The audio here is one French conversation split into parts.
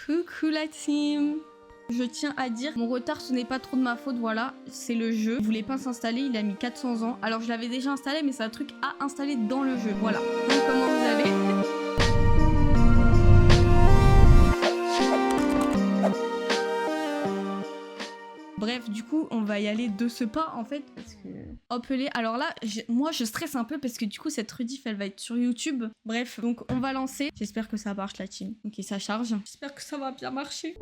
Coucou la team. Je tiens à dire, mon retard ce n'est pas trop de ma faute, voilà, c'est le jeu. Il voulait pas s'installer, il a mis 400 ans. Alors je l'avais déjà installé, mais c'est un truc à installer dans le jeu, voilà. Donc comment vous allez? Bref, du coup, on va y aller de ce pas, en fait, parce que... Hop les... Alors là, moi, je stresse un peu, parce que du coup, cette rediff, elle va être sur YouTube. Bref, donc on va lancer. J'espère que ça marche, la team. Ok, ça charge. J'espère que ça va bien marcher.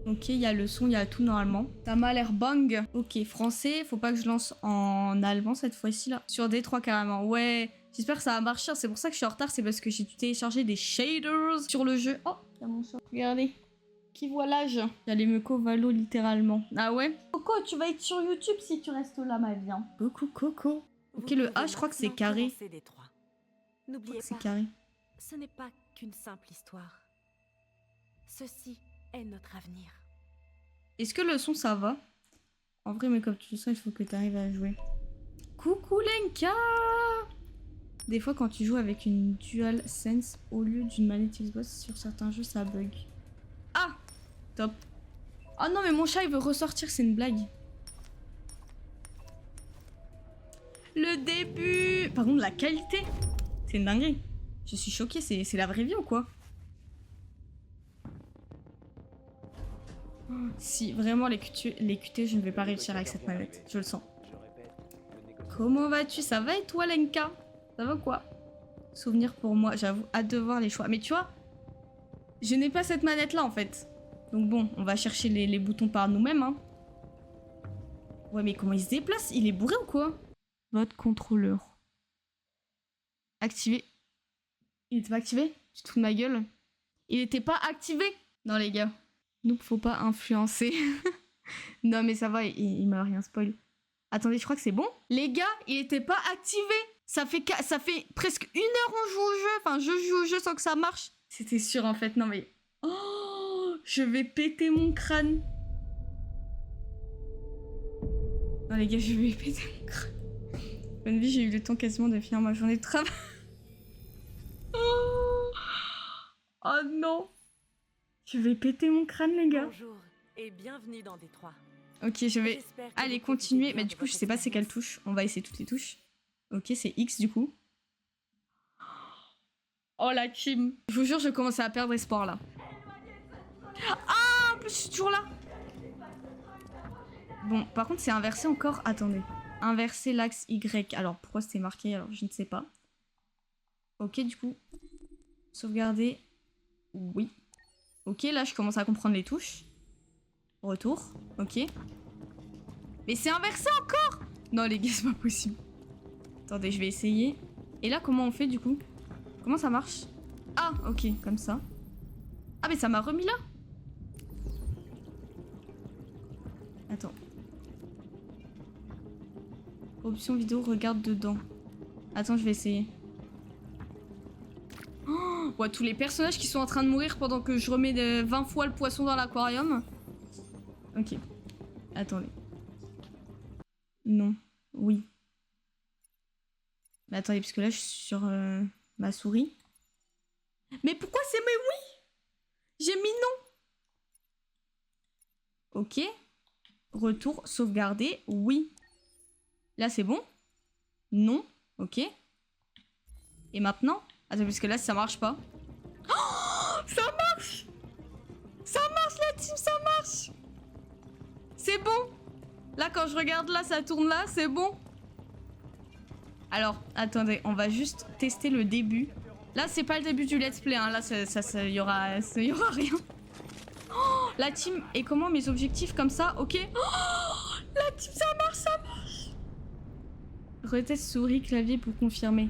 Ok, il y a le son, il y a tout normalement. Ça m'a l'air bang. Ok, français, faut pas que je lance en allemand cette fois-ci là. Sur D3 carrément, ouais. J'espère que ça va marcher, c'est pour ça que je suis en retard, c'est parce que j'ai dû télécharger des shaders sur le jeu. Oh, il y a mon chat. Regardez. Qui voit l'âge? J'allais me covalo littéralement. Ah ouais? Coco, tu vas être sur YouTube si tu restes là, ma vie. Hein. Coucou Coco. Ok, le A, je crois que c'est carré. N'oubliez pas, C'est carré. ce n'est pas qu'une simple histoire. Ceci est notre avenir. Est-ce que le son ça va? En vrai, mais comme tu le sens, il faut que tu arrives à jouer. Coucou Lenka! Des fois, quand tu joues avec une DualSense au lieu d'une manette Xbox sur certains jeux, ça bug. Ah! Top. Oh non, mais mon chat, il veut ressortir, c'est une blague. Le début! Par contre, la qualité, c'est une dinguerie. Je suis choquée, c'est la vraie vie ou quoi? Si vraiment les QT, je ne vais pas réussir avec cette manette, je le sens. Comment vas-tu? Ça va et toi Lenka? Ça va quoi? Souvenir pour moi, j'avoue, hâte de voir les choix. Mais tu vois, je n'ai pas cette manette là en fait. Donc bon, on va chercher les boutons par nous-mêmes. Hein. Ouais mais comment il se déplace? Il est bourré ou quoi? Votre contrôleur. Activé. Il était pas activé? Tu te fous de ma gueule? Il était pas activé? Non les gars. Nous, faut pas influencer. Non, mais ça va, il m'a rien spoil. Attendez, je crois que c'est bon. Les gars, il était pas activé. Ça fait presque 1 heure on joue au jeu. Enfin, je joue au jeu sans que ça marche. C'était sûr, en fait. Non, mais... Oh, je vais péter mon crâne. Non, les gars, je vais péter mon crâne. Bonne vie, j'ai eu le temps quasiment de finir ma journée de travail. Oh non. Je vais péter mon crâne, les gars. Bonjour et bienvenue dans Détroit. Ok, je vais aller continuer. Mais du coup, je sais pas c'est quelle touche. On va essayer toutes les touches. Ok, c'est X du coup. Oh la team. Je vous jure, je commence à perdre espoir là. Ah, en plus, je suis toujours là. Bon, par contre, c'est inversé encore. Attendez. Inverser l'axe Y. Alors, pourquoi c'était marqué? Alors, je ne sais pas. Ok, du coup. Sauvegarder. Oui. Ok, là, je commence à comprendre les touches. Retour. Ok. Mais c'est inversé encore! Non, les gars, c'est pas possible. Attendez, je vais essayer. Et là, comment on fait, du coup? Comment ça marche? Ah, ok, comme ça. Ah, mais ça m'a remis là? Attends. Option vidéo, regarde dedans. Attends, je vais essayer. Oh, ouais, tous les personnages qui sont en train de mourir pendant que je remets 20 fois le poisson dans l'aquarium. Ok. Attendez. Non. Oui. Mais attendez, parce que là, je suis sur ma souris. Mais pourquoi c'est mais oui? J'ai mis non. Ok. Retour, sauvegarder, oui. Là, c'est bon? Non. Ok. Et maintenant? Attends, parce que là, ça marche pas. Oh, ça marche! Ça marche, la team, ça marche! C'est bon! Là, quand je regarde là, ça tourne là, c'est bon? Alors, attendez, on va juste tester le début. Là, c'est pas le début du let's play, hein. Là, y aura rien. Oh, la team, et comment mes objectifs comme ça? Ok. Oh, la team, ça marche, ça marche! Retest souris, clavier pour confirmer.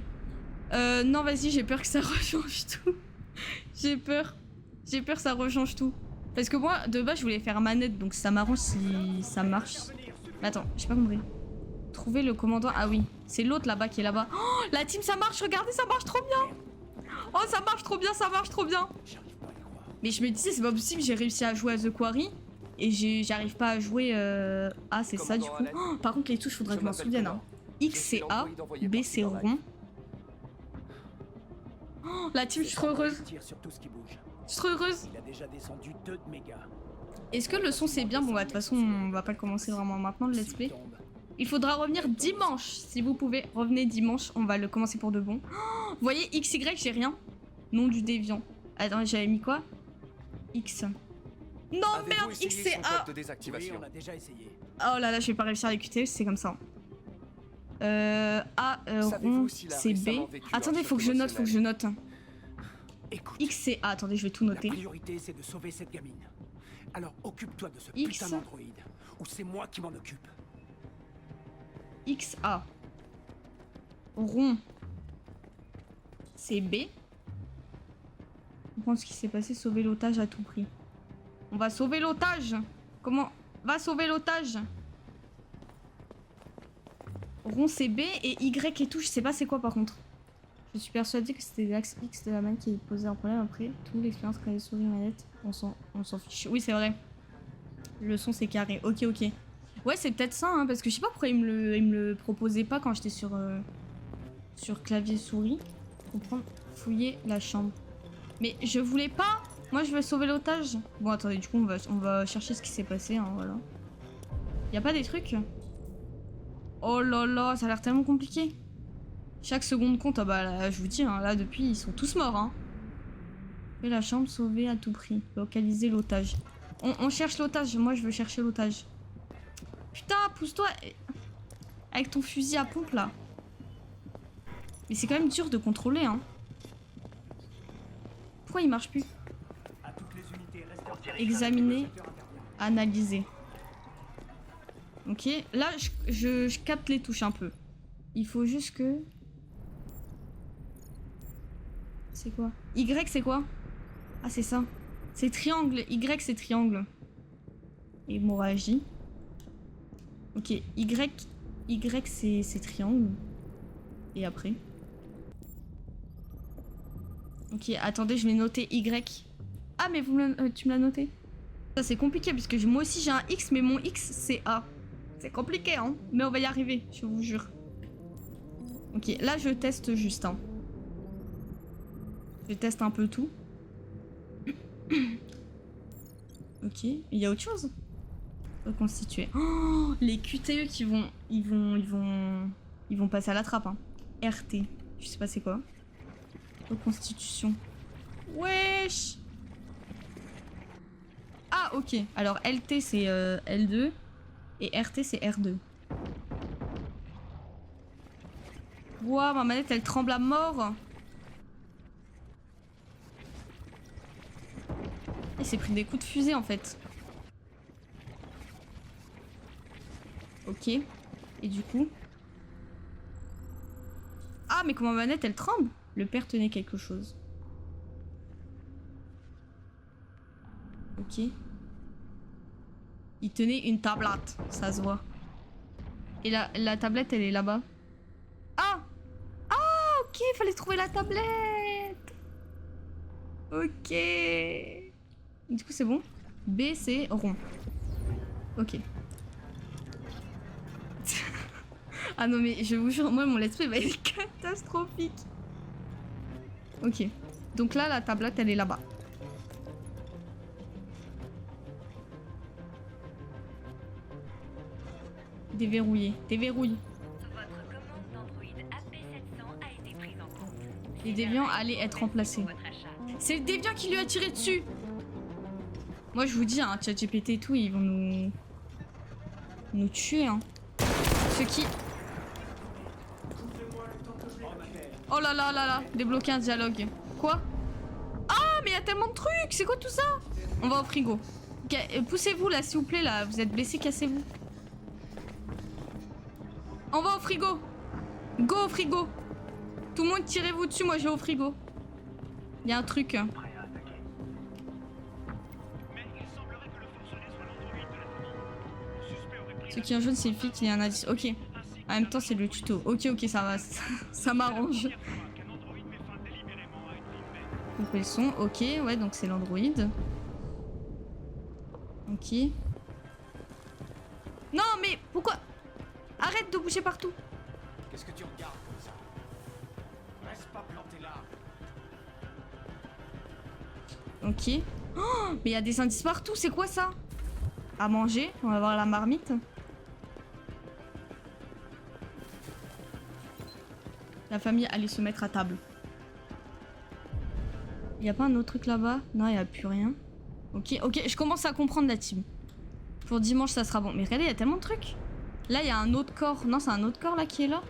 Non, vas-y, j'ai peur que ça rechange tout. J'ai peur que ça rechange tout. Parce que moi, de base, je voulais faire manette, donc ça m'arrange si ça marche. Mais attends, j'ai pas compris. Trouver le commandant. Ah oui, c'est l'autre là-bas qui est là-bas. Oh, la team, ça marche, regardez, ça marche trop bien. Oh, ça marche trop bien, ça marche trop bien. Mais je me disais, c'est pas possible, j'ai réussi à jouer à The Quarry. Et j'arrive pas à jouer... Ah, c'est ça, du coup. Oh, par contre, les touches, faudrait que je m'en souvienne. Hein. X, c'est A. B, c'est rond. Oh, la team, je suis trop heureuse. Je suis trop heureuse. Il a déjà descendu 2 de mégas. Est-ce que le son c'est bien? Bon bah de toute façon on va pas le commencer vraiment maintenant le let's play. Il faudra revenir dimanche. Si vous pouvez, revenez dimanche. On va le commencer pour de bon. Oh, vous voyez XY, j'ai rien. Nom du déviant. Attends, j'avais mis quoi? X. Non merde, X c'est A. Oui, on a déjà essayé. Oh là là, je vais pas réussir à l'écouter, c'est comme ça. A, rond, c'est B. Attendez, faut que je note, Écoute, X c'est A, attendez, je vais tout la noter. priorité c'est de sauver cette gamine. Alors occupe-toi de ce X. putain d'androïde. Ou c'est moi qui m'en occupe. X, A. Rond, c'est B. Comprendre ce qui s'est passé, sauver l'otage à tout prix. On va sauver l'otage. Comment? Va sauver l'otage. Rond c'est B et Y et tout, je sais pas c'est quoi par contre. Je suis persuadée que c'était l'axe X de la manette qui posait un problème après. Toute l'expérience quand elle sourit manette, on s'en fiche. Oui c'est vrai. Le son c'est carré, ok. Ouais c'est peut-être ça hein, parce que je sais pas pourquoi il me le proposait pas quand j'étais sur clavier souris. Comprendre, fouiller la chambre. Mais je voulais pas. Moi je veux sauver l'otage. Bon attendez, du coup on va chercher ce qui s'est passé hein, voilà. Y a pas des trucs? Oh là là, ça a l'air tellement compliqué. Chaque seconde compte, ah bah là, je vous dis, hein, là depuis ils sont tous morts. Hein. Fais la chambre, sauver à tout prix. Localiser l'otage. On cherche l'otage, moi je veux chercher l'otage. Putain, pousse-toi avec ton fusil à pompe là. Mais c'est quand même dur de contrôler hein. Pourquoi il marche plus? Examiner, analyser. Ok, là je capte les touches un peu. Il faut juste que... C'est quoi? Y c'est quoi? Ah c'est ça. C'est triangle. Y c'est triangle. Hémorragie. Ok, Y c'est triangle. Et après? Ok, attendez, je vais noter Y. Ah mais tu me l'as noté. Ça c'est compliqué parce que moi aussi j'ai un X mais mon X c'est A. C'est compliqué hein. Mais on va y arriver, je vous jure. Ok, là je teste juste hein. Je teste un peu tout. Ok, il y a autre chose? Reconstituer. Oh, les QTE qui vont... Ils vont passer à la trappe hein. RT. Je sais pas c'est quoi. Reconstitution. Wesh. Ah ok. Alors LT c'est L2. Et RT c'est R2. Ouah, ma manette elle tremble à mort. Il s'est pris des coups de fusée en fait. Ok. Et du coup... Ah mais comment ma manette elle tremble? Le père tenait quelque chose. Ok. Il tenait une tablette, ça se voit. Et la tablette elle est là-bas. Ah! Ah ok, il fallait trouver la tablette. Ok. Du coup c'est bon. B c'est rond. Ok. Ah non mais je vous jure, moi mon let's play va être catastrophique. Ok. Donc là la tablette elle est là-bas. Déverrouiller. Déverrouille. Votre commande d'Android AP700 a été prise en compte. Les déviants allaient être remplacés. C'est le déviant qui lui a tiré dessus. Moi je vous dis, hein, ChatGPT et tout, ils vont nous tuer. Hein. Ceux qui... Oh là là là là, débloquer un dialogue. Quoi? Ah mais il y a tellement de trucs, c'est quoi tout ça? On va au frigo. Poussez-vous là s'il vous plaît là, vous êtes blessés, cassez-vous. On va au frigo. Go au frigo. Tout le monde tirez-vous dessus, moi je vais au frigo. Il y a un truc. Ce qui est en jaune c'est le flic, il y a un indice. Ok. En même temps c'est le tuto. Ok ça va. Ça m'arrange. Couper le son. Ok ouais donc c'est l'Android. Ok. Non mais pourquoi? Arrête de bouger partout. Qu'est-ce que tu regardes comme ça? Reste pas planté là. Ok. Oh, mais il y a des indices partout, c'est quoi ça? À manger, on va voir la marmite. La famille allait se mettre à table. Il y a pas un autre truc là-bas? Non, il y a plus rien. Ok, ok, je commence à comprendre la team. Pour dimanche, ça sera bon. Mais regardez, il y a tellement de trucs. Là, il y a un autre corps. Non, c'est un autre corps là qui est là.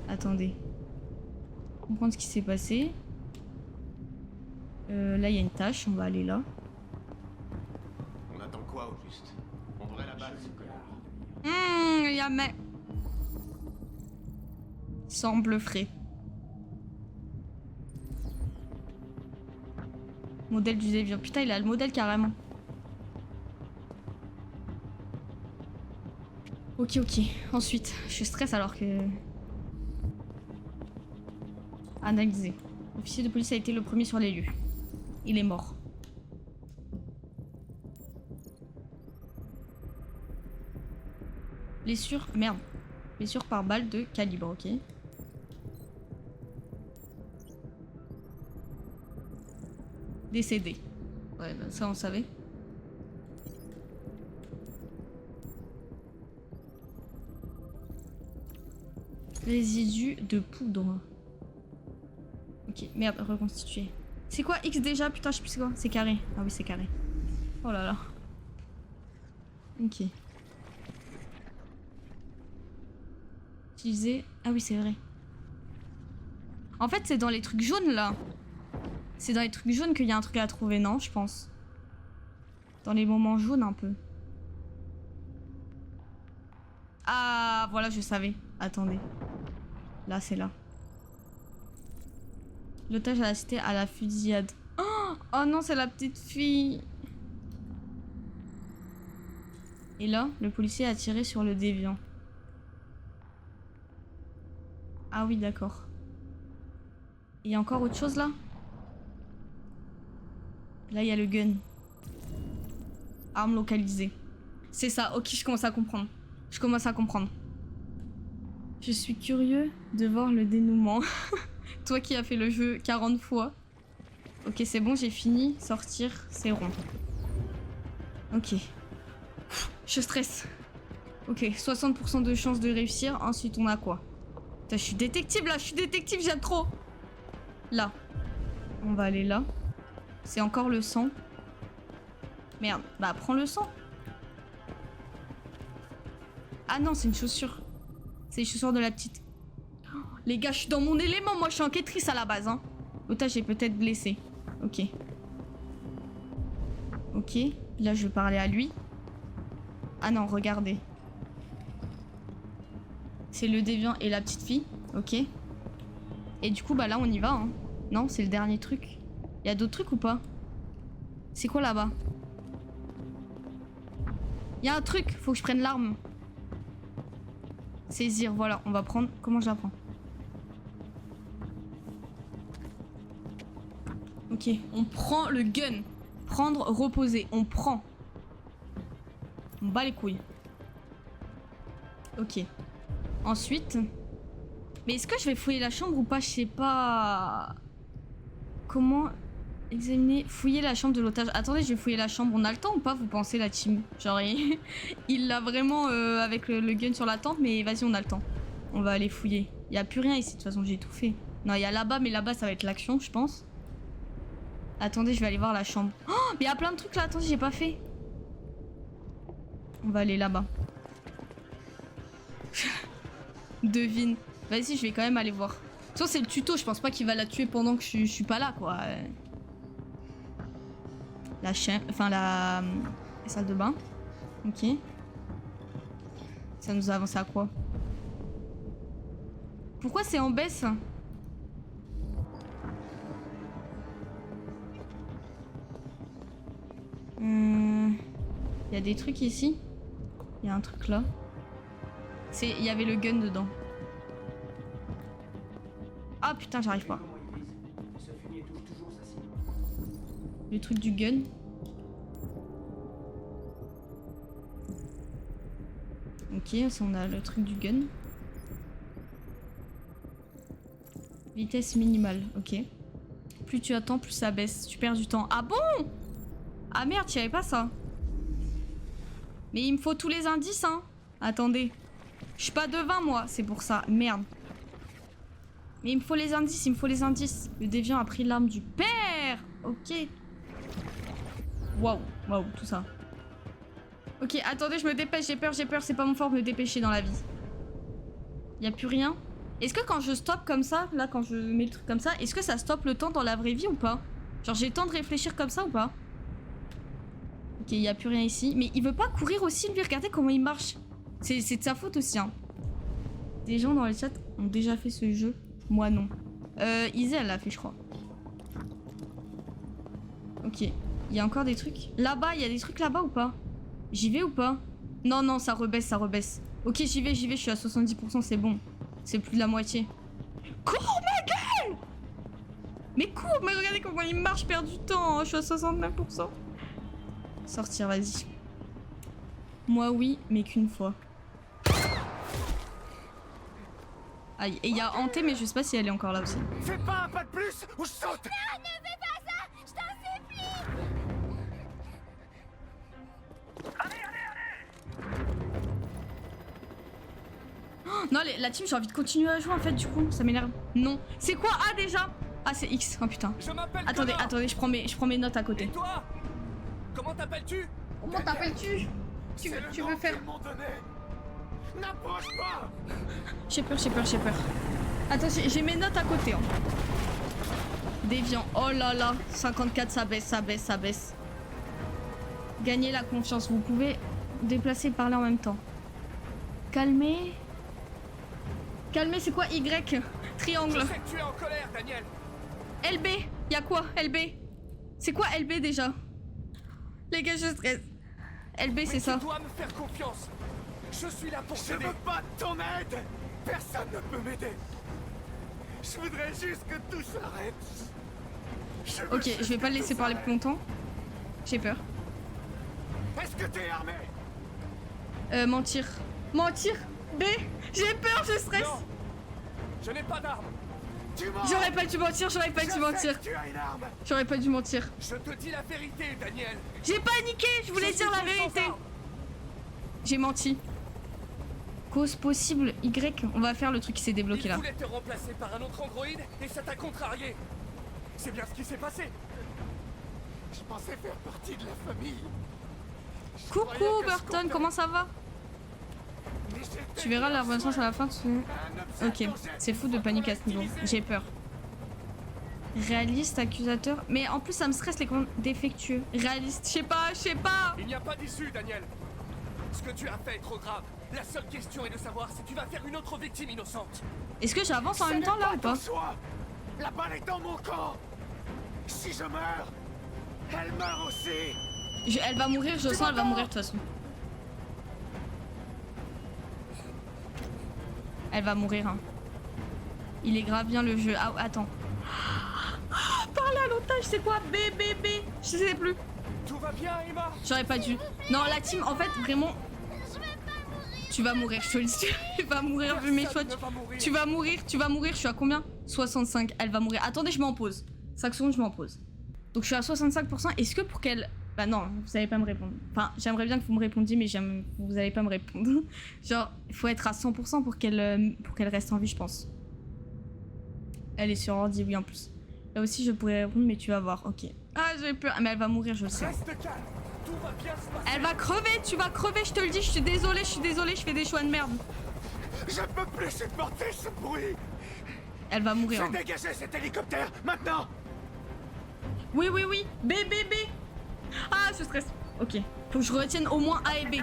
Attendez. Comprendre ce qui s'est passé. Là, il y a une tâche. On va aller là. On attend quoi au juste? On devrait la base. Il y a mais... Semble frais. Modèle du déviant. Putain, il a le modèle carrément. Ok, ok. Ensuite, je stresse alors que... Analyser. L'officier de police a été le premier sur les lieux. Il est mort. Blessure... Merde. Blessure par balle de calibre, ok. Décédé. Ouais, bah ça on savait. Résidus de poudre. Ok, merde, reconstitué. C'est quoi X déjà? Putain, je sais plus c'est quoi. C'est carré. Ah oui, c'est carré. Oh là là. Ok. Utiliser... Ah oui, c'est vrai. En fait, c'est dans les trucs jaunes, là. C'est dans les trucs jaunes qu'il y a un truc à trouver, non? Je pense. Dans les moments jaunes, un peu. Ah, voilà, je savais. Attendez. Là, c'est là. L'otage à la cité à la fusillade. Oh non, c'est la petite fille. Et là, le policier a tiré sur le déviant. Ah oui, d'accord. Il y a encore autre chose là? Là, il y a le gun. Arme localisée. C'est ça, ok, je commence à comprendre. Je commence à comprendre. Je suis curieux de voir le dénouement. Toi qui as fait le jeu 40 fois. Ok, c'est bon, j'ai fini. Sortir, c'est rond. Ok. Je stresse. Ok, 60% de chance de réussir. Ensuite, on a quoi? Putain, je suis détective là, je suis détective, j'aime trop. Là. On va aller là. C'est encore le sang. Merde, bah prends le sang. Ah non, c'est une chaussure. C'est les chaussures de la petite. Oh, les gars, je suis dans mon élément. Moi, je suis enquêtrice à la base. Hein. L'otage est peut-être blessé. Ok. Ok. Là, je vais parler à lui. Ah non, regardez. C'est le déviant et la petite fille. Ok. Et du coup, bah là, on y va. Hein. Non, c'est le dernier truc. Il y a d'autres trucs ou pas? C'est quoi là-bas? Il y a un truc. Faut que je prenne l'arme. Saisir, voilà, on va prendre... Comment je la prends? Ok, on prend le gun. Prendre, reposer, on prend. On bat les couilles. Ok. Ensuite... Mais est-ce que je vais fouiller la chambre ou pas? Je sais pas... Comment examiner... Fouiller la chambre de l'otage. Attendez, je vais fouiller la chambre. On a le temps ou pas, vous pensez, la team? Genre, il l'a vraiment avec le gun sur la tente, mais vas-y, on a le temps. On va aller fouiller. Il y a plus rien ici, de toute façon, j'ai tout fait. Non, il y a là-bas, mais là-bas, ça va être l'action, je pense. Attendez, je vais aller voir la chambre. Oh, mais il y a plein de trucs là, attendez, j'ai pas fait. On va aller là-bas. Devine. Vas-y, je vais quand même aller voir. De toute façon, c'est le tuto, je pense pas qu'il va la tuer pendant que je suis pas là, quoi. La chambre, enfin la salle de bain. Ok. Ça nous a avancé à quoi? Pourquoi c'est en baisse? Il y a des trucs ici. Il y a un truc là. Il y avait le gun dedans. Ah putain, j'arrive pas. Le truc du gun. Ok, ça on a le truc du gun. Vitesse minimale, ok. Plus tu attends, plus ça baisse. Tu perds du temps. Ah bon? Ah merde, j'y avais pas ça. Mais il me faut tous les indices, hein. Attendez. Je suis pas devin, moi, c'est pour ça. Merde. Mais il me faut les indices, il me faut les indices. Le déviant a pris l'arme du père. Ok. Waouh, waouh, tout ça. Ok, attendez, je me dépêche, j'ai peur, c'est pas mon fort de me dépêcher dans la vie. Y a plus rien. Est-ce que quand je stoppe comme ça, là quand je mets le truc comme ça, est-ce que ça stoppe le temps dans la vraie vie ou pas? Genre j'ai le temps de réfléchir comme ça ou pas? Ok, y a plus rien ici. Mais il veut pas courir aussi, lui, regardez comment il marche. C'est de sa faute aussi, hein. Des gens dans le chat ont déjà fait ce jeu. Moi non. Izzy elle l'a fait je crois. Ok. Il y a encore des trucs. Là-bas, il y a des trucs là-bas ou pas? J'y vais ou pas? Non, non, ça rebaisse, ça rebaisse. Ok, j'y vais, je suis à 70%, c'est bon. C'est plus de la moitié. Cours, ma gueule! Mais cours, mais regardez comment il marche, je perds du temps, hein, je suis à 69%. Sortir, vas-y. Moi oui, mais qu'une fois. Aïe, et il y a Hanté, mais je sais pas si elle est encore là aussi. Fais pas un pas de plus ou je saute. Non, ne fais pas ça! Je t'en supplie! Oh, non, la team, j'ai envie de continuer à jouer en fait, du coup, ça m'énerve. Non. C'est quoi A déjà? Ah, c'est X, oh putain. Je m'appelle Attendez, Connor. attendez, je prends mes notes à côté. Et toi? Comment t'appelles-tu? Comment t'appelles-tu? Tu veux faire... N'approche pas. J'ai peur, j'ai peur, j'ai peur. Attends, j'ai mes notes à côté. Hein. Déviant. Oh là là. 54, ça baisse, ça baisse, ça baisse. Gagnez la confiance. Vous pouvez déplacer et parler en même temps. Calmer. Calmer, c'est quoi Y? Triangle. Je sais que tu es en colère, Daniel. LB. Y'a quoi? LB. C'est quoi LB déjà? Les gars, je stresse. LB, c'est ça. Tu dois me faire confiance. Je suis là pour Je t'aider. veux pas de ton aide. Personne ne peut m'aider. Je voudrais juste que tout s'arrête. Ok, je vais pas le laisser parler plus longtemps. J'ai peur. Est-ce que t'es armé? Mentir. Mentir. B. J'ai peur, je stresse. Non, je n'ai pas d'arme. Tu mens. J'aurais pas dû mentir, j'aurais pas Je dû sais mentir. que tu as une arme. J'aurais pas dû mentir. Je te dis la vérité, Daniel. J'ai paniqué, je voulais Je dire suis la ton vérité. sang-froid. J'ai menti. Cause possible Y. On va faire le truc qui s'est débloqué Il là. voulait te remplacer par un autre androïde et ça t'a contrarié. C'est bien ce qui s'est passé. Je pensais faire partie de la famille. Je croyais Coucou que ce qu'on Burton, fait- comment ça va? Mais j'étais Tu verras la bien reconnaissance à la fin. un Ok, c'est fou de paniquer à ce niveau. J'ai peur. Réaliste, accusateur. Mais en plus, ça me stresse les commandes défectueux. Réaliste, je sais pas, je sais pas. Il n'y a pas d'issue, Daniel. Ce que tu as fait est trop grave. La seule question est de savoir si tu vas faire une autre victime innocente. Est-ce que j'avance en même temps là ou pas? La balle est dans mon camp. Si je meurs, elle meurt aussi. Elle va mourir, je sens, elle va mourir de toute façon. Elle va mourir, hein. Il est grave bien le jeu. Ah, attends. Parler à l'otage, c'est quoi? B. Je sais plus. Tout va bien, Emma? J'aurais pas dû. Non, la team, en fait, vraiment... Tu vas mourir, je te le dis. Tu vas mourir vu mes choix. Personne ne va mourir. Tu vas mourir. Je suis à combien? 65. Elle va mourir. Attendez, je m'en pose. 5 secondes, je m'en pose. Donc je suis à 65%. Est-ce que pour qu'elle... Bah non, vous allez pas me répondre. Enfin, j'aimerais bien que vous me répondiez, mais vous allez pas me répondre. Genre, il faut être à 100% pour qu'elle reste en vie, je pense. Elle est sur ordi, oui, en plus. Là aussi, je pourrais répondre, mais tu vas voir. Ok. Ah, j'ai peur. Mais elle va mourir, je le sais. Reste calme. Tout va bien se passer. Elle va crever, tu vas crever, je te le dis. Je suis désolée, je fais des choix de merde. Je peux plus supporter ce bruit. Elle va mourir. Je Hein. vais dégager cet hélicoptère maintenant. Oui. B. Ah, je stresse. Ok. Faut que je retienne au moins A et B.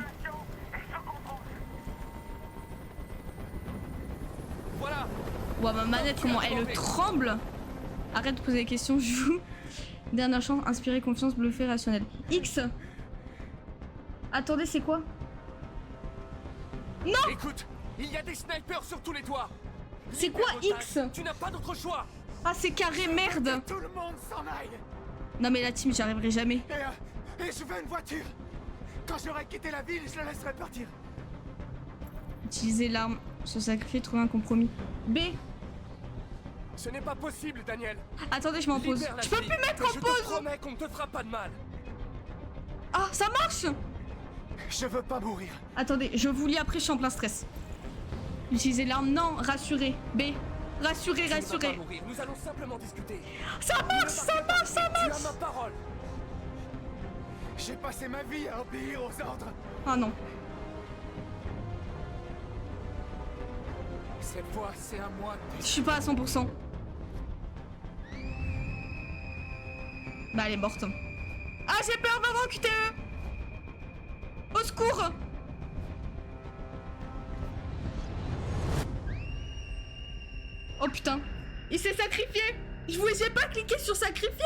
Voilà. Ouah, ma manette, comment elle tremble. Arrête de poser des questions, je joue. Dernière chance, inspirer, confiance, bluffer, rationnel. X. Attendez, c'est quoi? Non. Écoute, il y a des snipers sur tous les toits. C'est quoi Libère X? l'otage. Tu n'as pas d'autre choix. Ah, c'est carré, merde. Tout le monde s'en aille. Non mais la team, j'y arriverai jamais. Et je veux une voiture. Quand j'aurai quitté la ville, je la laisserai partir. Utiliser l'arme, se sacrifier, trouver un compromis. B. Ce n'est pas possible, Daniel. Attendez, je m'en pose. Libère la Je peux fille, plus mettre et en je te pause. promets qu'on ne te fera pas de mal. Ah, ça marche. Je veux pas mourir. Attendez, je vous lis après, je suis en plein stress. Utilisez l'arme, non, rassurez. B, rassurez, Tu ne vas rassurez. pas mourir, nous allons simplement discuter. Ça marche, ça marche, ça Tu marche. as ma parole. J'ai passé ma vie à obéir aux ordres. Ah non. Cette fois, c'est à moi de Je suis pas à 100%. Bah, elle est morte. Ah, j'ai peur, maman, QTE. Au secours. Oh putain. Il s'est sacrifié. J'ai pas cliqué sur sacrifier.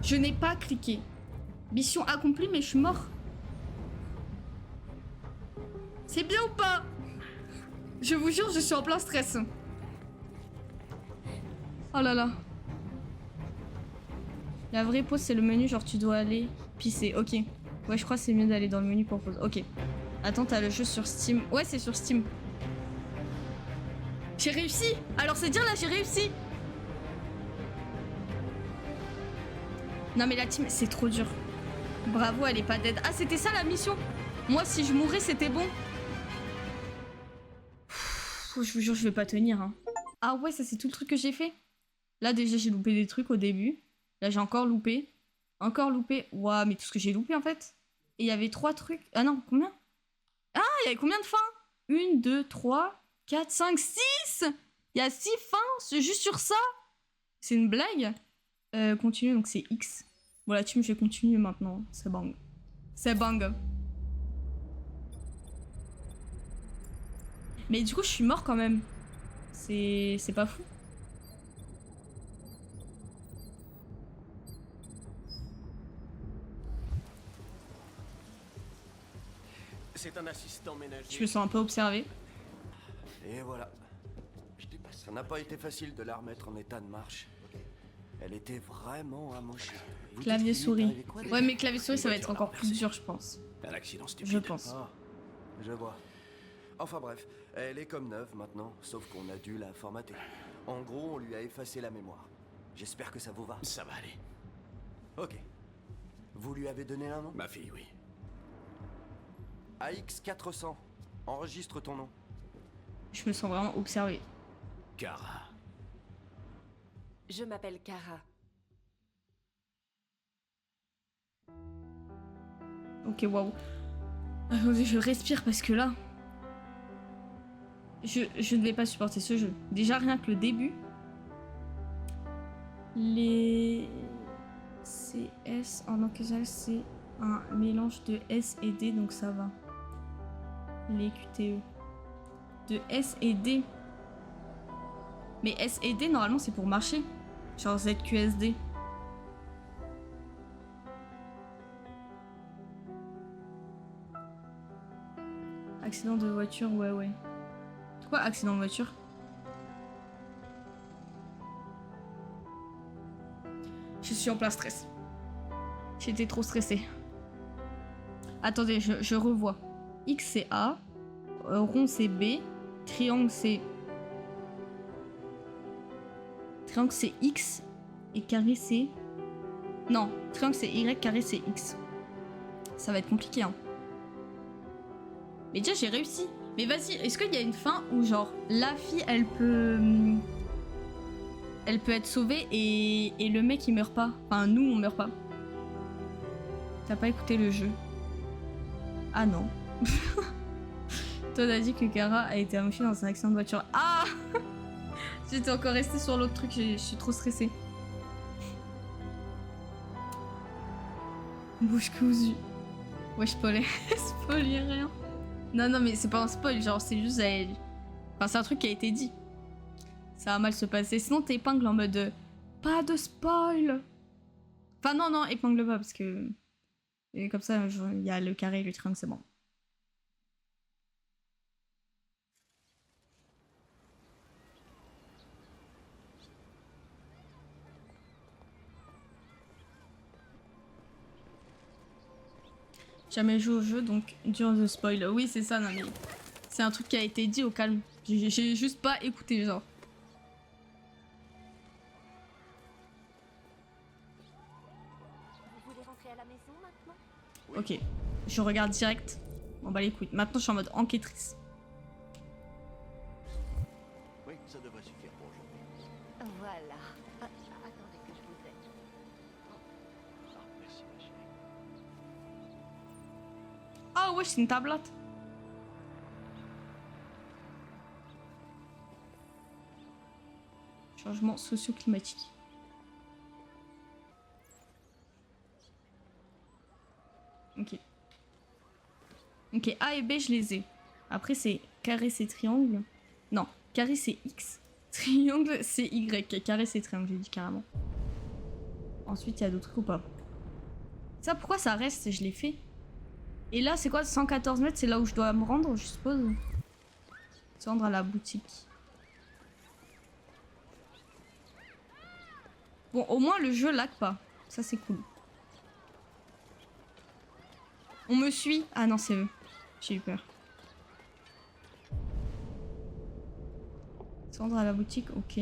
Je n'ai pas cliqué. Mission accomplie, mais je suis mort. C'est bien ou pas? Je vous jure, je suis en plein stress. Oh là là. La vraie pause, c'est le menu, genre tu dois aller pisser. Ok. Ouais, je crois que c'est mieux d'aller dans le menu pour pause. Ok. Attends, t'as le jeu sur Steam. Ouais, c'est sur Steam. J'ai réussi. Alors c'est dire là, j'ai réussi. Non mais la team, c'est trop dur. Bravo, elle est pas dead. Ah, c'était ça la mission. Moi, si je mourais, c'était bon. Pff, je vous jure, je vais pas tenir. Hein. Ah ouais, ça c'est tout le truc que j'ai fait. Là déjà, j'ai loupé des trucs au début. Là, j'ai encore loupé. Encore loupé. Ouah, mais tout ce que j'ai loupé en fait. Et il y avait 3 trucs. Ah non, combien? Ah, il y avait combien de fins? 1, 2, 3, 4, 5, 6. Il y a 6 fins, c'est juste sur ça. C'est une blague. Continue, donc c'est X. Voilà, tu me fais continuer maintenant. C'est bang. C'est bang. Mais du coup, je suis mort quand même. C'est pas fou. C'est un assistant ménager. Je me sens un peu observé. Et voilà. Ça n'a pas été facile de la remettre en état de marche. Elle était vraiment amochée. Vous Clavier dites qu'il lui est souris. arrivé quoi, Ouais, d'ailleurs mais clavier souris, ça va être encore plus dur, je pense. Un accident stupide. Je pense. Ah, je vois. Enfin bref, elle est comme neuve maintenant, sauf qu'on a dû la formater. En gros, on lui a effacé la mémoire. J'espère que ça vous va. Ça va aller. Ok. Vous lui avez donné un nom? Ma fille, oui. AX400. Enregistre ton nom. Je me sens vraiment observé. Kara. Je m'appelle Kara. Ok, waouh. Attendez, je respire parce que là... Je ne vais pas supporter ce jeu. Déjà, rien que le début. Les... CS en occasionnel, c'est un mélange de S et D, donc ça va. Les QTE. De S et D. Mais S et D, normalement, c'est pour marcher. Genre ZQSD. Accident de voiture, ouais, ouais. C'est quoi accident de voiture? Je suis en plein stress. J'étais trop stressée. Attendez, je revois. X c'est A, rond c'est B, triangle c'est... Triangle c'est X et carré c'est... Non, triangle c'est Y, carré c'est X. Ça va être compliqué, hein. Mais déjà j'ai réussi. Mais vas-y, est-ce qu'il y a une fin où genre la fille elle peut être sauvée et le mec il meurt pas? Enfin nous on meurt pas. T'as pas écouté le jeu? Ah non. Toi t'as dit que Kara a été amochée dans un accident de voiture. Ah. J'étais encore restée sur l'autre truc, je suis trop stressée. Bouche cousue. Ouais, je spoilais rien. Non, non, mais c'est pas un spoil, genre c'est juste... Enfin, c'est un truc qui a été dit. Ça va mal se passer. Sinon, t'épingles en mode... Pas de spoil. Enfin, non, non, épingle pas, parce que... Et comme ça, il y a le carré et le triangle, c'est bon. Jamais joué au jeu, donc dur de spoil. Oui, c'est ça, non mais... C'est un truc qui a été dit au calme. J'ai juste pas écouté, genre. Vous voulez rentrer à la maison maintenant? Ok, je regarde direct. Bon bah les couilles. Maintenant, je suis en mode enquêtrice. Oui, ça devrait suffire pour aujourd'hui. Voilà. Attendez que je vous aide. Ah, merci, ma chérie. Ah ouais, c'est une tablette. Changement socio-climatique. Ok. Ok, A et B, je les ai. Après, c'est carré, c'est triangle. Non, carré, c'est X. Triangle, c'est Y. Carré, c'est triangle, j'ai dit carrément. Ensuite, il y a d'autres trucs ou pas? Ça, pourquoi ça reste? Je l'ai fait. Et là, c'est quoi? 114 mètres, c'est là où je dois me rendre, je suppose. Se rendre à la boutique. Bon, au moins, le jeu lag pas. Ça, c'est cool. On me suit? Ah non, c'est eux. J'ai eu peur. Se rendre à la boutique, ok.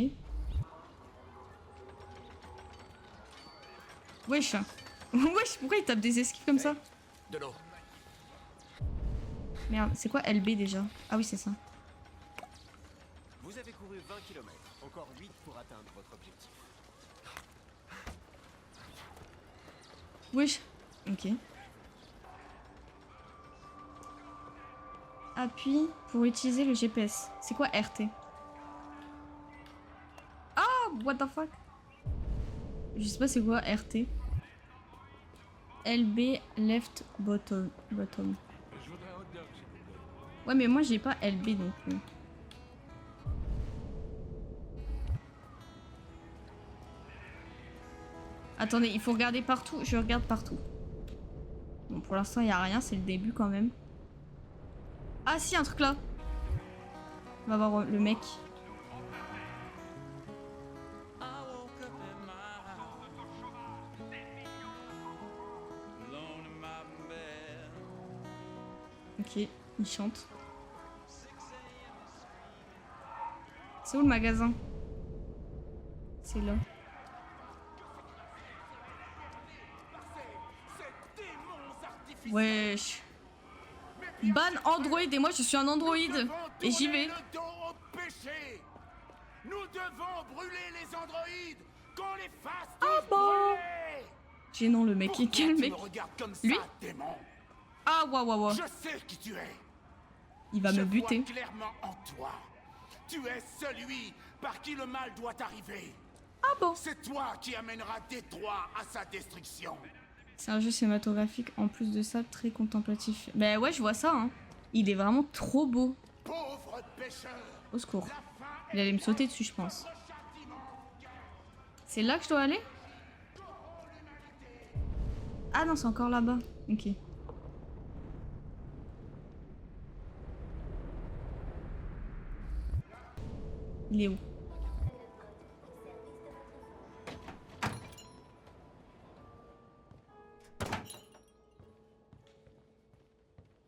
Wesh. Wesh, pourquoi il tape des esquives comme ça? De l'eau. Merde, c'est quoi LB déjà? Ah oui, c'est ça. Vous avez couru 20 km, encore 8 pour atteindre votre objectif. Wesh. Ok. Appuie pour utiliser le GPS. C'est quoi RT? Ah, what the fuck? Je sais pas c'est quoi RT. LB left bottom. Ouais, mais moi j'ai pas LB non plus. Attendez, il faut regarder partout. Je regarde partout. Bon, pour l'instant, il y a rien. C'est le début quand même. Ah si, un truc là. On va voir le mec. Ok, il chante. C'est où le magasin? C'est là. Wesh. Ban Android et moi je suis un Android. Et j'y vais. Nous devons brûler les androïdes, qu'on les fasse Ah tous bon? brûler. Gênant le mec. Pourquoi Quel tu mec? me regardes comme ça, Lui? démon? Ah waouh waouh waouh. Je sais qui tu es. Il va me buter. Je vois clairement en toi. Tu es celui par qui le mal doit arriver. Ah bon? C'est toi qui amènera Détroit à sa destruction. C'est un jeu cinématographique, en plus de ça, très contemplatif. Bah ouais, je vois ça, hein. Il est vraiment trop beau. Pauvre pécheur. Au secours. Il allait me sauter dessus, je pense. C'est là que je dois aller? Ah non, c'est encore là-bas. Ok. Il est où?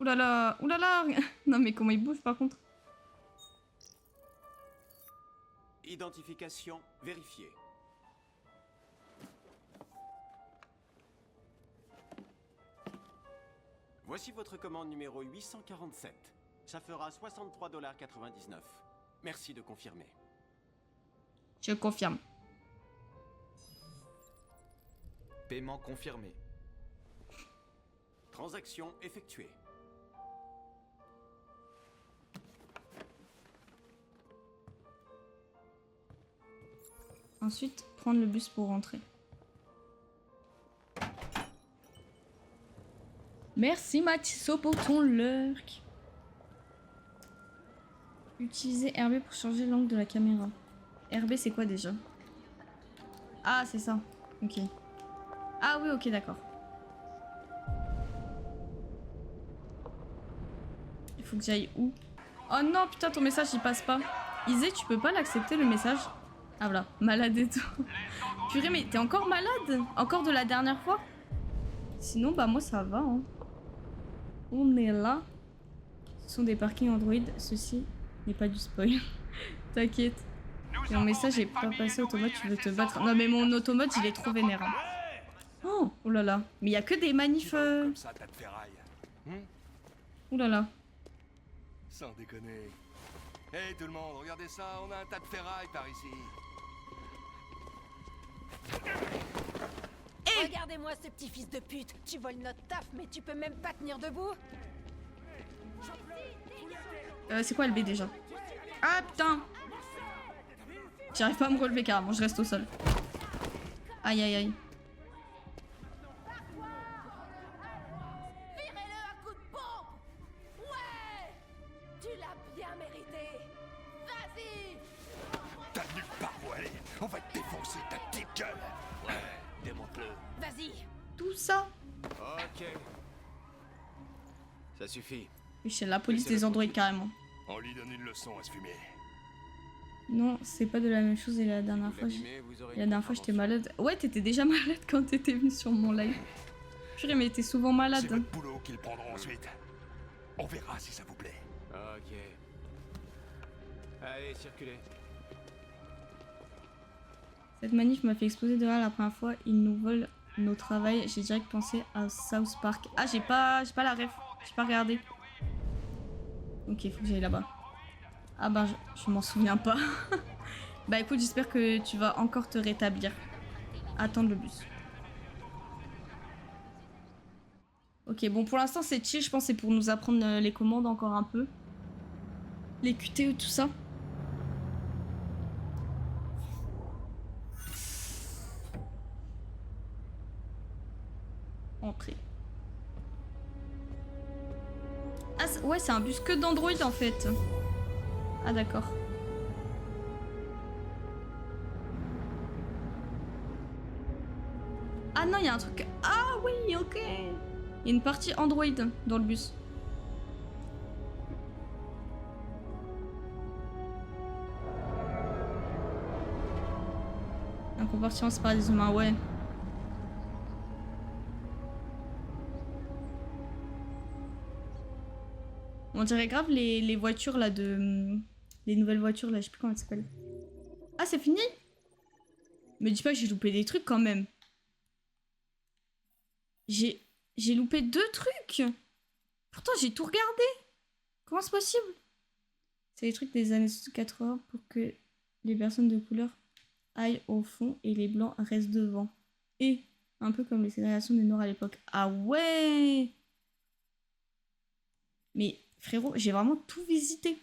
Oulala, oulala. Non mais comment il bouge par contre? Identification vérifiée. Voici votre commande numéro 847. Ça fera 63,99 $. Merci de confirmer. Je confirme. Paiement confirmé. Transaction effectuée. Ensuite, prendre le bus pour rentrer. Merci Mathiso pour ton lurk. Utiliser RB pour changer l'angle de la caméra. RB c'est quoi déjà? Ah c'est ça. Ok. Ah oui ok d'accord. Il faut que j'aille où? Oh non putain ton message il passe pas. Isée tu peux pas l'accepter le message? Ah voilà, malade et tout. Purée mais t'es encore malade? Encore de la dernière fois? Sinon bah moi ça va hein. On est là. Ce sont des parkings Android. Ceci n'est pas du spoil. T'inquiète. Et mon message est pas passé automate, tu veux te battre. Non mais mon automate il est trop vénère. Hein. Oh là là. Mais il y a que des manifs. Comme ça, tas de ferraille. Oh là là. Sans déconner. Hey tout le monde, regardez ça, on a un tas de ferraille par ici. Regardez-moi ce petit fils de pute. Tu voles notre taf, mais tu peux même pas tenir debout. C'est quoi le B déjà? Ah putain! J'arrive pas à me relever carrément, je reste au sol. Aïe aïe aïe. Virez-le à coup de pompe. Ouais, tu l'as bien mérité. Vas-y. T'as nulle part où aller. On va te défoncer ta petite gueule. Ouais, démonte-le. Vas-y. Tout ça? Ok. Ça suffit. Oui, c'est la police des androïdes carrément. On lui donne une leçon à se fumer. Non, c'est pas de la même chose et la dernière fois. La dernière fois j'étais malade. Ouais, t'étais déjà malade quand t'étais venu sur mon live. Purée, mais t'es souvent malade. C'est votre boulot qu'ils prendront ensuite. On verra si ça vous plaît. Ok. Allez, circulez. Cette manif m'a fait exploser de rire la première fois. Ils nous volent nos travails. J'ai direct pensé à South Park. Ah, j'ai pas la ref. J'ai pas regardé. Ok, faut que j'aille là-bas. Ah bah, je m'en souviens pas. Bah écoute, j'espère que tu vas encore te rétablir. Attendre le bus. Ok, bon, pour l'instant, c'est chill. Je pense que c'est pour nous apprendre les commandes encore un peu. Les QTE, tout ça. Entrée. Ah ouais, c'est un bus que d'Android en fait. Ah d'accord. Ah non, il y a un truc... Ah oui, ok. Il y a une partie Android dans le bus. Un compartiment c'est par des humains, ouais. On dirait grave les voitures là de... Les nouvelles voitures là, je sais plus comment elles s'appellent. Ah, c'est fini? Me dis pas que j'ai loupé des trucs quand même. J'ai loupé 2 trucs. Pourtant j'ai tout regardé. Comment c'est possible? C'est les trucs des années 80 pour que les personnes de couleur aillent au fond et les blancs restent devant. Et un peu comme les ségrégation des noirs à l'époque. Ah ouais! Mais frérot, j'ai vraiment tout visité.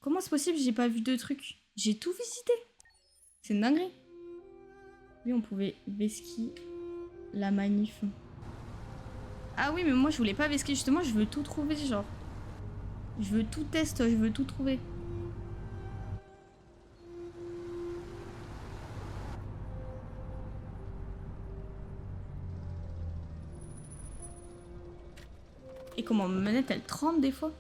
Comment c'est possible j'ai pas vu 2 trucs? J'ai tout visité. C'est une dinguerie. Oui, on pouvait vesquiller la manif. Ah oui, mais moi je voulais pas vesquiller. Justement, je veux tout trouver, genre. Je veux tout tester, je veux tout trouver. Et comment ma manette elle tremble des fois?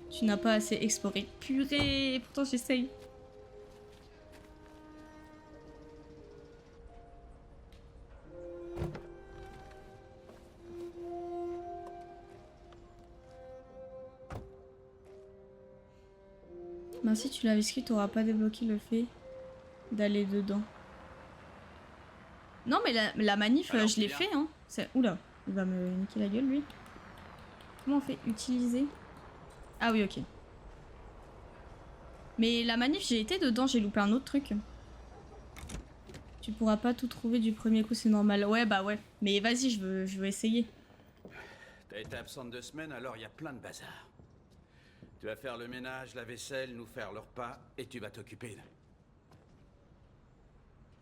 Tu n'as pas assez exploré. Purée, pourtant j'essaye. Ben si tu l'avais esquivé, tu n'auras pas débloqué le fait d'aller dedans. Non mais la manif, alors, je l'ai bien. fait hein. Oula, il va me niquer la gueule lui. Comment on fait? Utiliser? Ah oui, ok. Mais la manif, j'ai été dedans, j'ai loupé un autre truc. Tu pourras pas tout trouver du premier coup, c'est normal. Ouais, bah ouais. Mais vas-y, je veux essayer. T'as été absente 2 semaines, alors il y a plein de bazar. Tu vas faire le ménage, la vaisselle, nous faire le repas, et tu vas t'occuper de...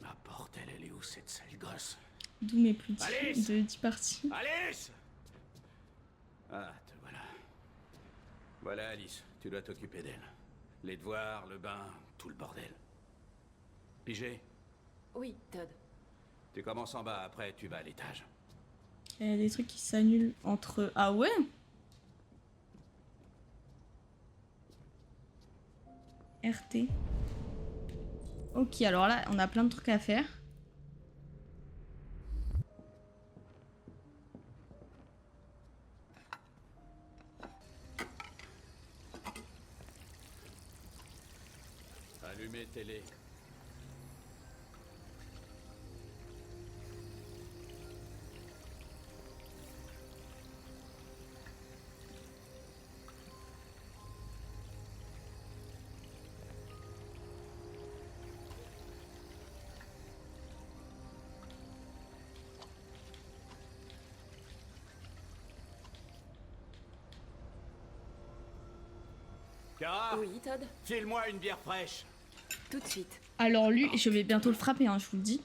Ah bordel, elle est où cette sale gosse? D'où mes plus Alice de 10 parties. Alice! Ah, te voilà. Voilà Alice, tu dois t'occuper d'elle. Les devoirs, le bain, tout le bordel. Pigé, Oui, Todd. tu commences en bas, après tu vas à l'étage. Il y a des trucs qui s'annulent entre... Ah ouais? RT. Ok, alors là, on a plein de trucs à faire. Allumez télé. Kara, Oui, Todd. file-moi une bière fraîche. Tout de suite. Alors lui, je vais bientôt le frapper, hein, je vous le dis.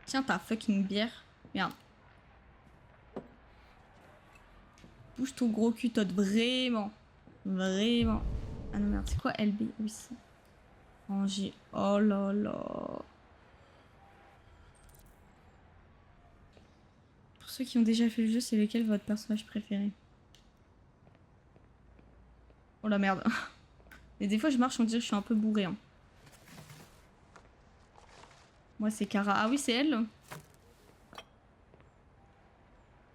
Tiens ta fucking bière. Merde. Bouge ton gros cul, Todd, vraiment. Vraiment. Ah non, merde, c'est quoi LB? Oui, c'est... Ranger. Oh là là. Pour ceux qui ont déjà fait le jeu, c'est lequel votre personnage préféré? Oh la merde. Et des fois, je marche, on dirait que je suis un peu bourré. Hein. Moi, c'est Kara. Ah oui, c'est elle.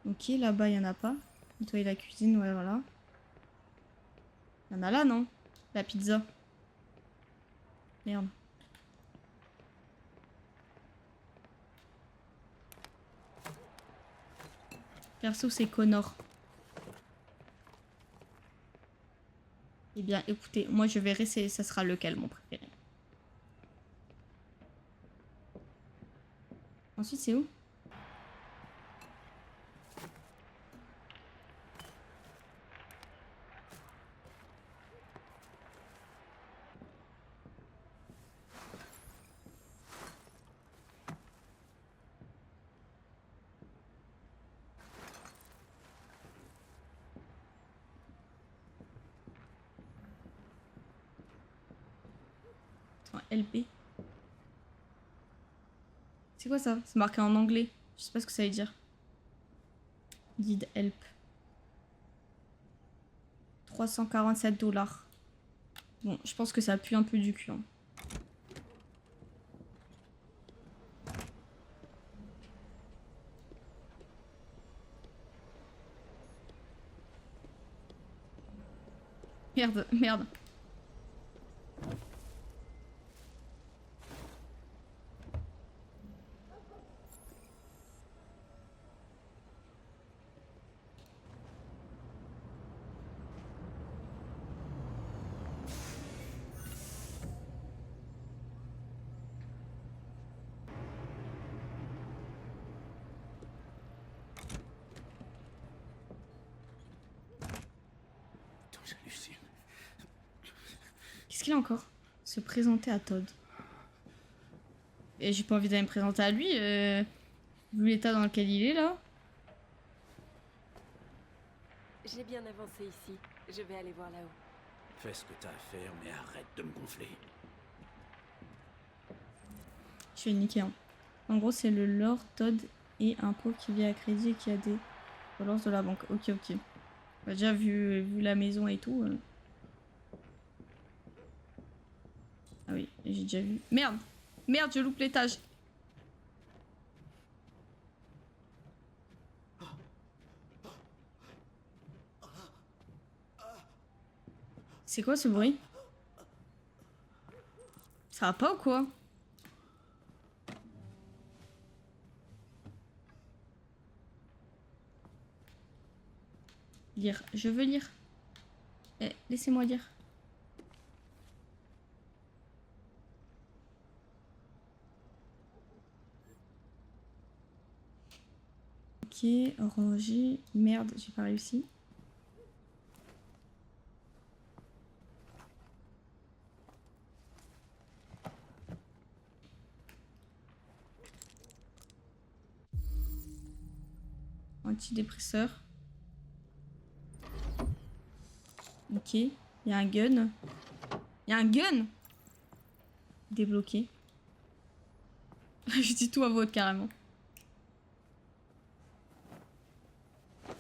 Ok, là-bas, il n'y en a pas. Nettoyer la cuisine, ouais, voilà. Il y en a là, non? La pizza. Merde. Perso, c'est Connor. Eh bien, écoutez, moi, je verrai ça sera lequel, mon préféré. Ensuite, c'est où? Attends, LP. C'est quoi ça? C'est marqué en anglais. Je sais pas ce que ça veut dire. Guide help. 347 $. Bon, je pense que ça pue un peu du cul. Hein. Merde, merde. J'hallucine. Qu'est-ce qu'il a encore? Se présenter à Todd. Et j'ai pas envie d'aller me présenter à lui, vu l'état dans lequel il est là. J'ai bien avancé ici. Je vais aller voir là-haut. Fais ce que t'as à faire, mais arrête de me gonfler. Je vais niquer. Hein. En gros, c'est le Lord Todd et un pauvre qui vit à crédit et qui a des relances de la banque. Ok, ok. Bah, déjà, vu la maison et tout. Ah oui, j'ai déjà vu. Merde! Merde, je loupe l'étage. C'est quoi ce bruit? Ça va pas ou quoi? Lire. Je veux lire. Eh, laissez-moi lire. Ok, ranger. Merde, j'ai pas réussi. Antidépresseur. Ok, il y a un gun. Il y a un gun! Débloqué. Je dis tout à voix haute carrément.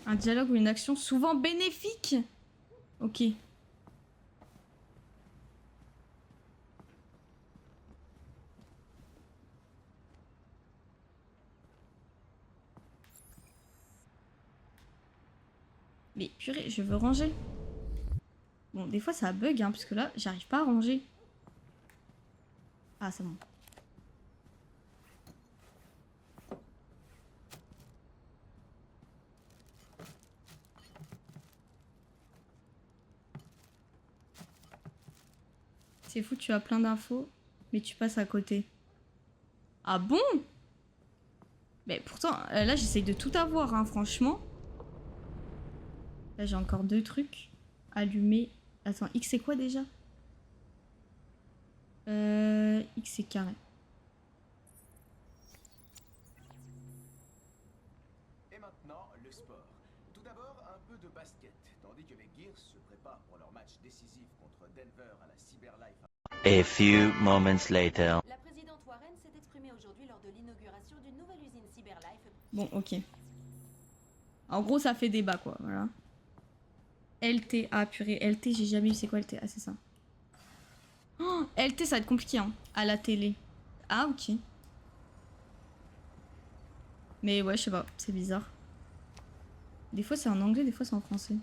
Un dialogue ou une action souvent bénéfique. Ok. Mais purée, je veux ranger. Bon, des fois ça bug, hein, parce que là, j'arrive pas à ranger. Ah, c'est bon. C'est fou, tu as plein d'infos, mais tu passes à côté. Ah bon? Mais pourtant, là j'essaye de tout avoir, hein, franchement. Là j'ai encore 2 trucs. Allumer. Attends, X c'est quoi déjà? X c'est carré. Et maintenant, le sport. Tout d'abord, un peu de basket, tandis que les Gears se préparent pour leur match décisif contre Denver à la CyberLife. A few moments later. La présidente Warren s'est exprimée aujourd'hui lors de l'inauguration d'une nouvelle usine CyberLife. Bon, ok. En gros, ça fait débat, quoi, voilà. LT, ah purée, LT, j'ai jamais vu c'est quoi LT, ah c'est ça. Oh, LT, ça va être compliqué, hein, à la télé. Ah, ok. Mais ouais, je sais pas, c'est bizarre. Des fois c'est en anglais, des fois c'est en français.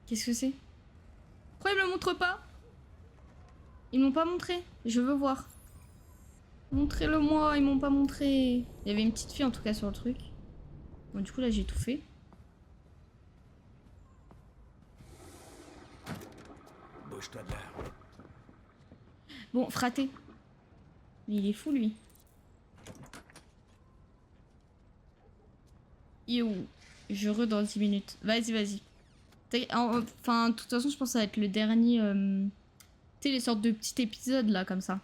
Qu'est-ce que c'est? Pourquoi ils me le montrent pas? Ils m'ont pas montré. Je veux voir. Montrez-le-moi, ils m'ont pas montré. Il y avait une petite fille en tout cas sur le truc. Bon, du coup là j'ai tout fait. Bouge-toi de là. Bon, fraté. Mais il est fou lui. Yo, je re dans 10 minutes. Vas-y, vas-y. Enfin, de toute façon, je pense que ça va être le dernier. Tu sais, les sortes de petits épisodes là, comme ça.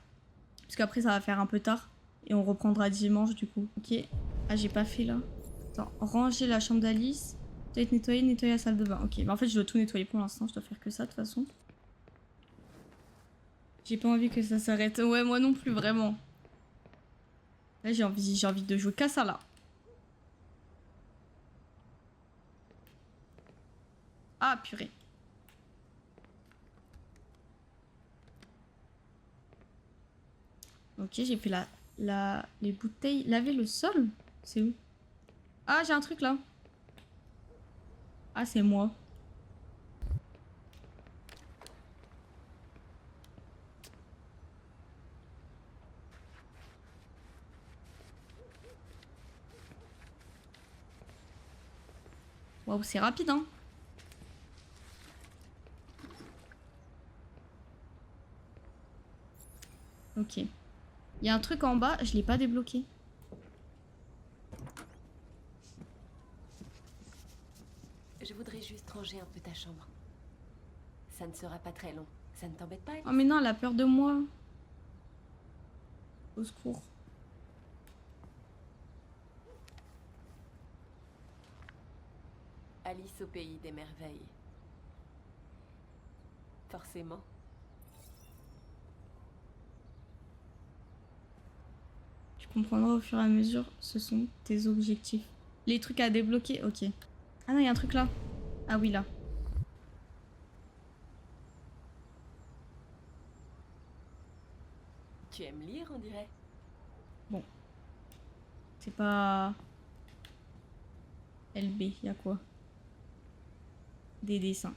Parce qu'après, ça va faire un peu tard. Et on reprendra dimanche, du coup. Ok. Ah, j'ai pas fait là. Attends, ranger la chambre d'Alice. Doit être nettoyer, nettoyer la salle de bain. Ok, bah en fait, je dois tout nettoyer pour l'instant. Je dois faire que ça, de toute façon. J'ai pas envie que ça s'arrête. Ouais, moi non plus, vraiment. Là, j'ai envie de jouer qu'à ça, là. Ah, purée. Ok, j'ai fait les bouteilles. Laver le sol? C'est où? Ah, j'ai un truc là. Ah, c'est moi. Waouh, c'est rapide, hein. Ok. Il y a un truc en bas, je l'ai pas débloqué. Je voudrais juste ranger un peu ta chambre. Ça ne sera pas très long. Ça ne t'embête pas? Oh mais non, elle a peur de moi. Au secours. Alice au pays des merveilles. Forcément. Tu comprendras au fur et à mesure, ce sont tes objectifs. Les trucs à débloquer, ok. Ah non, il y a un truc là. Ah oui, là. Tu aimes lire, on dirait? Bon. C'est pas... LB, il y a quoi? Des dessins.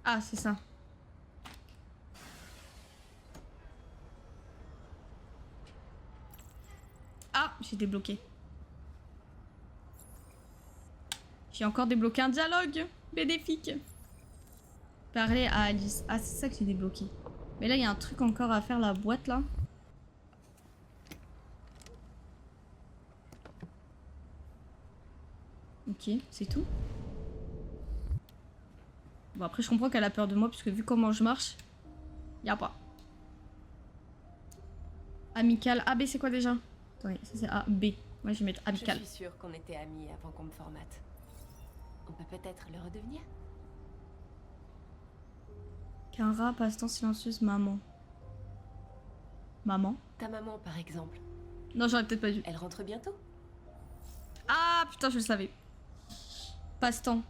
Ah, c'est ça. Ah, j'ai débloqué. J'ai encore débloqué un dialogue bénéfique. Parler à Alice. Ah, c'est ça que j'ai débloqué. Mais là, il y a un truc encore à faire, la boîte, là. Ok, c'est tout. Bon, après, je comprends qu'elle a peur de moi, puisque vu comment je marche, y a pas. Amical. A, B, c'est quoi déjà? Attendez, ça c'est A, B. Moi, je vais mettre amical. Je suis sûre qu'on était amis avant qu'on me formate. On peut peut-être le redevenir? Kara, passe-temps silencieuse, maman. Maman? Ta maman, par exemple. Non, j'aurais peut-être pas dû. Elle rentre bientôt? Ah putain, je le savais. Passe-temps.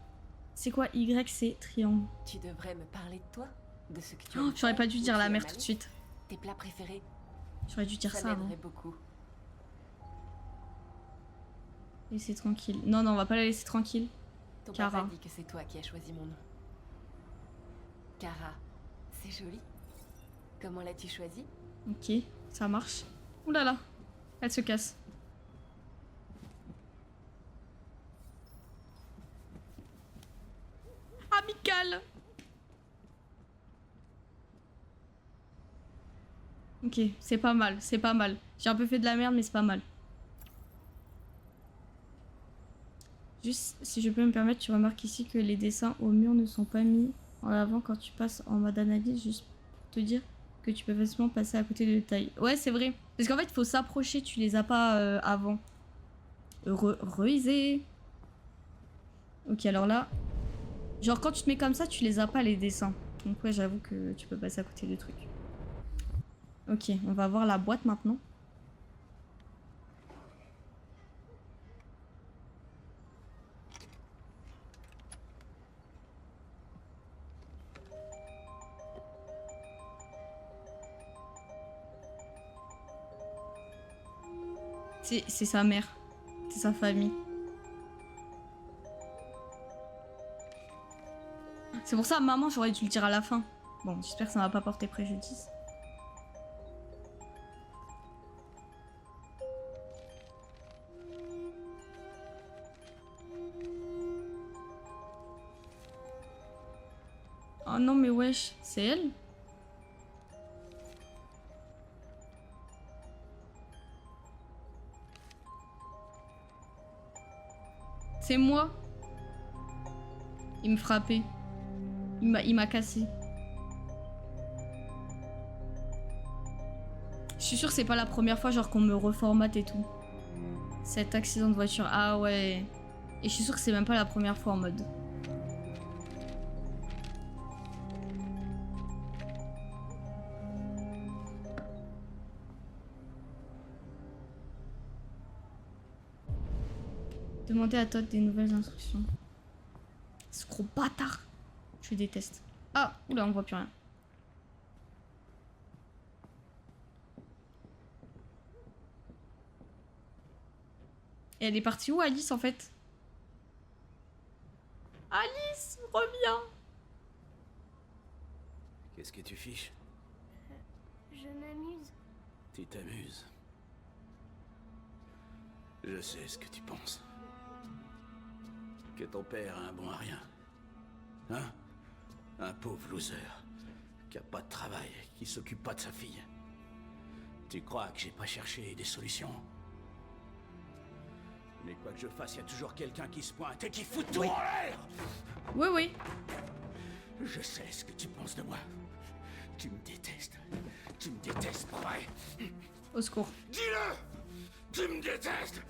C'est quoi Y, c'est triangle. Tu devrais me parler de toi, de ce que tu Oh, aimes j'aurais pas faire, dû où dire tu la aimes mère tout de aller. suite. Tes plats préférés. J'aurais dû dire ça avant. m'aiderait beaucoup. Laissez tranquille. Non, non, on va pas la laisser tranquille. Ton Kara. papa dit que c'est toi qui as choisi mon nom. Kara, c'est joli. Comment l'as-tu choisi? Ok, ça marche. Ouh là là, elle se casse. Amical. Ok, c'est pas mal, c'est pas mal. J'ai un peu fait de la merde, mais c'est pas mal. Juste, si je peux me permettre, tu remarques ici que les dessins au mur ne sont pas mis en avant quand tu passes en mode analyse, juste pour te dire que tu peux facilement passer à côté des détails. Ouais, c'est vrai. Parce qu'en fait, il faut s'approcher, tu les as pas avant. Easy. Ok, alors là... Genre, quand tu te mets comme ça, tu les as pas, les dessins. Donc ouais, j'avoue que tu peux passer à côté des trucs. Ok, on va voir la boîte maintenant. C'est sa mère. C'est sa famille. C'est pour ça, maman, j'aurais dû le dire à la fin. Bon, j'espère que ça va pas porter préjudice. Oh non, mais wesh, c'est elle? C'est moi. Il me frappait. Il m'a cassé. Je suis sûre que c'est pas la première fois genre qu'on me reformate et tout. Cet accident de voiture. Ah ouais. Et je suis sûre que c'est même pas la première fois en mode. Demandez à Todd des nouvelles instructions. Ce gros bâtard. Je déteste. Ah, oula, on voit plus rien. Et elle est partie où, Alice, en fait? Alice, reviens. Qu'est-ce que tu fiches? Je m'amuse. Tu t'amuses. Je sais ce que tu penses. Que ton père a un bon à rien. Hein? Un pauvre loser. Qui a pas de travail, qui s'occupe pas de sa fille. Tu crois que j'ai pas cherché des solutions? Mais quoi que je fasse, y a toujours quelqu'un qui se pointe et qui fout tout en l'air! Oui, oui. Je sais ce que tu penses de moi. Tu me détestes. Tu me détestes, pas vrai? Au secours. Dis-le! Tu me détestes!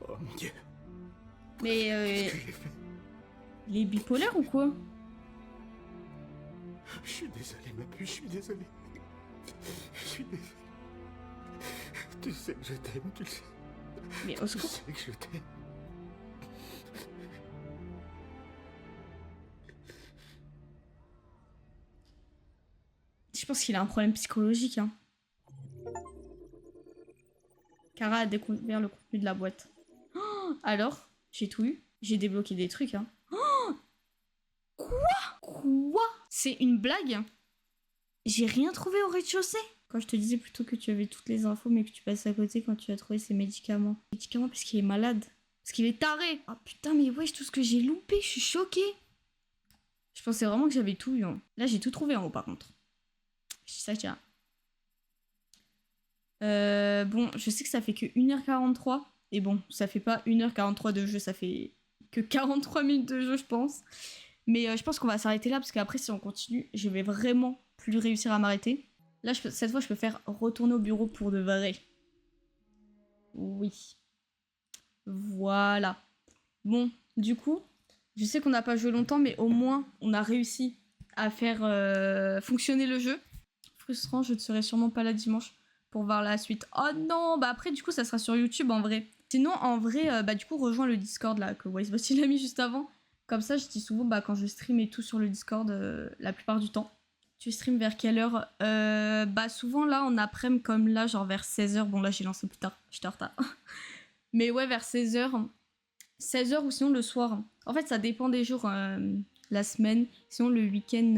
Oh mon Dieu. Mais il est bipolaire ou quoi? Je suis désolé, ma puce, je suis désolé. Je suis désolé. Tu sais que je t'aime, tu le sais. Mais au secours. Tu sais que je t'aime. Je pense qu'il a un problème psychologique, hein. Kara a découvert le contenu de la boîte. Oh, alors, j'ai tout eu. J'ai débloqué des trucs, hein. Oh, quoi? C'est une blague? J'ai rien trouvé au rez-de-chaussée. Quand je te disais plutôt que tu avais toutes les infos, mais que tu passes à côté quand tu as trouvé ces médicaments. Médicaments parce qu'il est malade. Parce qu'il est taré. Ah putain, mais wesh, tout ce que j'ai loupé, je suis choquée. Je pensais vraiment que j'avais tout eu, hein. Là, j'ai tout trouvé en haut, par contre. Je dis ça, tiens. Bon, je sais que ça fait que 1h43. Et bon, ça fait pas 1h43 de jeu, ça fait que 43 minutes de jeu, je pense. Mais je pense qu'on va s'arrêter là, parce qu'après, si on continue, je vais vraiment plus réussir à m'arrêter. Là, cette fois, je peux faire retourner au bureau pour de vrai. Oui. Voilà. Bon, du coup, Je sais qu'on n'a pas joué longtemps, mais au moins, on a réussi à faire fonctionner le jeu. Frustrant, je ne serai sûrement pas là dimanche pour voir la suite. Oh non, bah après, du coup, ça sera sur YouTube en vrai. Sinon, en vrai, bah du coup, rejoins le Discord là, que Wiseboss il a mis juste avant. Comme ça, je dis souvent, bah quand je stream et tout sur le Discord, la plupart du temps. Tu stream vers quelle heure? Bah souvent là, en après-midi, comme là, genre vers 16h. Bon, là, j'ai lancé plus tard, j'étais en retard. Mais ouais, vers 16h. 16h ou sinon le soir. En fait, ça dépend des jours. La semaine, sinon le week-end,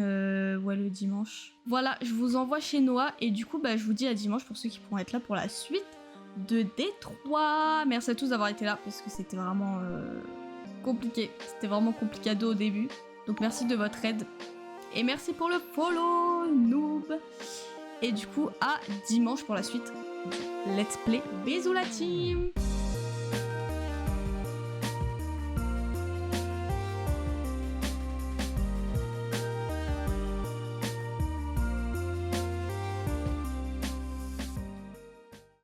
ouais, le dimanche. Voilà, je vous envoie chez Noah et du coup, bah, je vous dis à dimanche pour ceux qui pourront être là pour la suite de D3. Merci à tous d'avoir été là parce que c'était vraiment compliqué. C'était vraiment complicado au début. Donc merci de votre aide. Et merci pour le follow, noob. Et du coup, à dimanche pour la suite du Let's Play. Bisous la team!